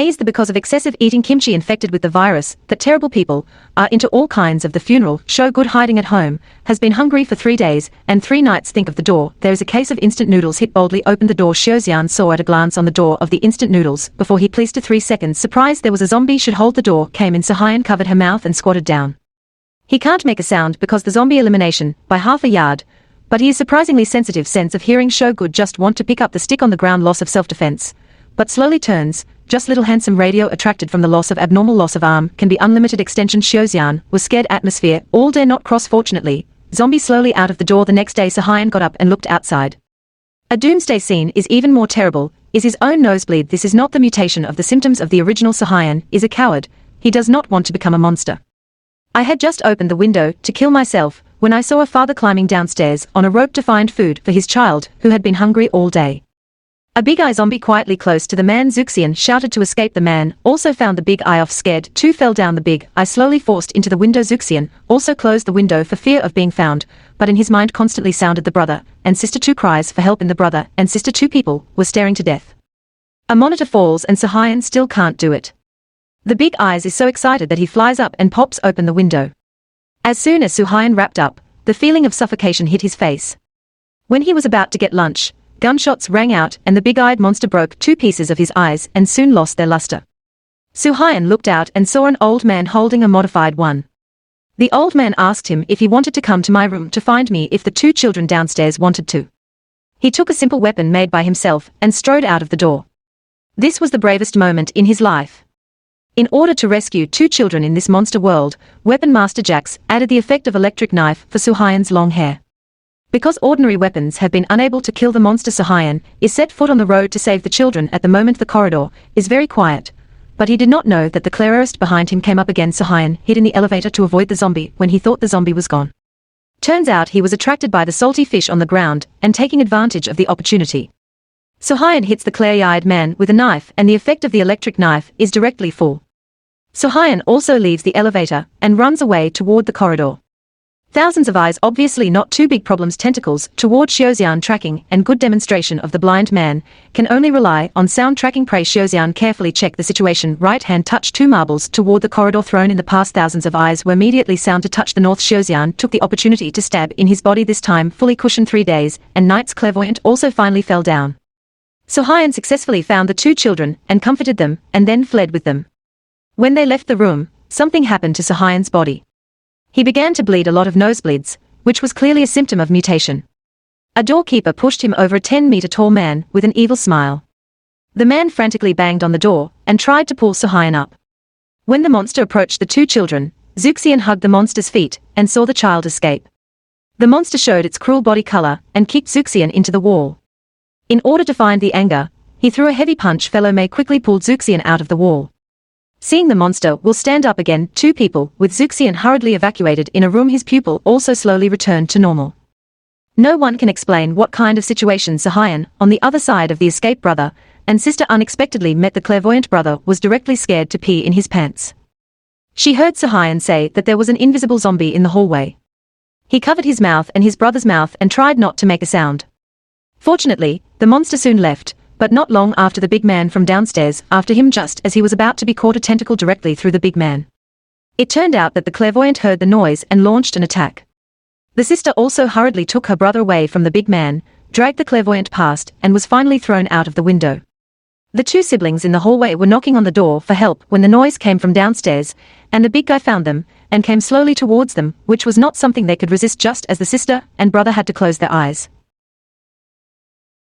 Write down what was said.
Is the because of excessive eating kimchi infected with the virus, that terrible people are into all kinds of the funeral, show good hiding at home, has been hungry for 3 days, and 3 nights think of the door, there is a case of instant noodles hit boldly opened the door Soo-hyun saw at a glance on the door of the instant noodles, before he pleased to 3 seconds surprised there was a zombie should hold the door came in Soo-hyun covered her mouth and squatted down. He can't make a sound because the zombie elimination, by half a yard, but he is surprisingly sensitive sense of hearing show good just want to pick up the stick on the ground loss of self-defense, but slowly turns, just little handsome radio attracted from the loss of abnormal loss of arm can be unlimited extension Soo-hyun was scared atmosphere all dare not cross fortunately, zombie slowly out of the door the next day Soo-hyun got up and looked outside. A doomsday scene is even more terrible, is his own nosebleed this is not the mutation of the symptoms of the original Soo-hyun is a coward, he does not want to become a monster. I had just opened the window to kill myself when I saw a father climbing downstairs on a rope to find food for his child who had been hungry all day. A big eye zombie quietly close to the man Soo-hyun shouted to escape the man, also found the big eye off scared, 2 fell down the big eye slowly forced into the window Soo-hyun also closed the window for fear of being found, but in his mind constantly sounded the brother and sister 2 cries for help in the brother and sister 2 people were staring to death. A monitor falls and Soo-hyun still can't do it. The big eyes is so excited that he flies up and pops open the window. As soon as Soo-hyun wrapped up, the feeling of suffocation hit his face. When he was about to get lunch, gunshots rang out and the big-eyed monster broke 2 pieces of his eyes and soon lost their luster. Soo-hyun looked out and saw an old man holding a modified one. The old man asked him if he wanted to come to my room to find me if the 2 children downstairs wanted to. He took a simple weapon made by himself and strode out of the door. This was the bravest moment in his life. In order to rescue 2 children in this monster world, Weapon Master Jax added the effect of electric knife for Soo-hyun's long hair. Because ordinary weapons have been unable to kill the monster Soo-hyun is set foot on the road to save the children at the moment the corridor is very quiet, but he did not know that the clairvoyant behind him came up again Soo-hyun hid in the elevator to avoid the zombie when he thought the zombie was gone. Turns out he was attracted by the salty fish on the ground and taking advantage of the opportunity. Soo-hyun hits the clear-eyed man with a knife and the effect of the electric knife is directly full. Soo-hyun also leaves the elevator and runs away toward the corridor. Thousands of eyes obviously not too big problems tentacles toward Soo-hyun tracking and good demonstration of the blind man can only rely on sound tracking pray Soo-hyun carefully check the situation right hand touch 2 marbles toward the corridor thrown in the past thousands of eyes were immediately sound to touch the north Soo-hyun took the opportunity to stab in his body this time fully cushioned 3 days and nights clairvoyant also finally fell down. Soo-hyun successfully found the 2 children and comforted them and then fled with them. When they left the room, something happened to Soo-hyun's body. He began to bleed a lot of nosebleeds, which was clearly a symptom of mutation. A doorkeeper pushed him over a 10-meter tall man with an evil smile. The man frantically banged on the door and tried to pull Soo-hyun up. When the monster approached the 2 children, Soo-hyun hugged the monster's feet and saw the child escape. The monster showed its cruel body color and kicked Soo-hyun into the wall. In order to find the anger, he threw a heavy punch fellow May quickly pulled Soo-hyun out of the wall. Seeing the monster will stand up again 2 people with Soo-hyun hurriedly evacuated in a room his pupil also slowly returned to normal. No one can explain what kind of situation Soo-hyun, on the other side of the escaped brother and sister unexpectedly met the clairvoyant brother was directly scared to pee in his pants. She heard Soo-hyun say that there was an invisible zombie in the hallway. He covered his mouth and his brother's mouth and tried not to make a sound. Fortunately, the monster soon left, but not long after the big man from downstairs after him just as he was about to be caught a tentacle directly through the big man. It turned out that the clairvoyant heard the noise and launched an attack. The sister also hurriedly took her brother away from the big man, dragged the clairvoyant past and was finally thrown out of the window. The 2 siblings in the hallway were knocking on the door for help when the noise came from downstairs, and the big guy found them and came slowly towards them, which was not something they could resist just as the sister and brother had to close their eyes.